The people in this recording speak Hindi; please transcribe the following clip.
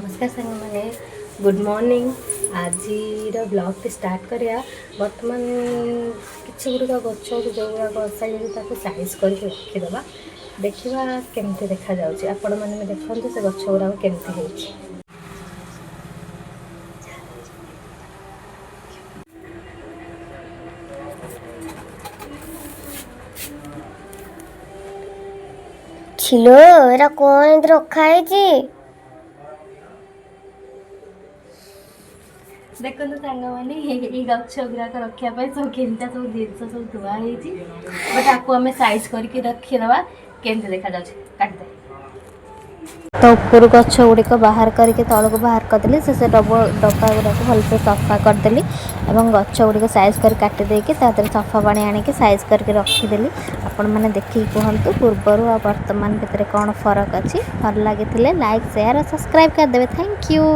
नमस्कार सांग मैंने गुड मॉर्निंग आज ब्लॉग स्टार्ट करिया बर्तमान किसी गुड़िक गच जो गुड़ाक साइज साइज करके रखीदे देखा केमती देखा जाऊँगी आपण मैंने देखते से गच गुड़ाक केमती हो छिलो एरा कौन रखाई देखो सांग मैंने ये गच गुड़ाक रखापी सब केमता सब जिन सब धुआई बट आपको आम सैज करके रखीदे केमती देखा जाऊँगी काटदे तो ऊपर गछ गुड़िक बाहर करके तौक बाहर करदेली से डब्बा गुड़ाक भलसे सफा करदेली और गछ गुड़िक सैज कर काटिदेकी सफा पानी आणिक सैज करके रखीदेली आपण मैंने देखिए कहतु पूर्वर आ वर्तमान भितर कौन फरक अच्छी भल लगी लाइक शेयर और सब्सक्राइब करदे थैंक यू।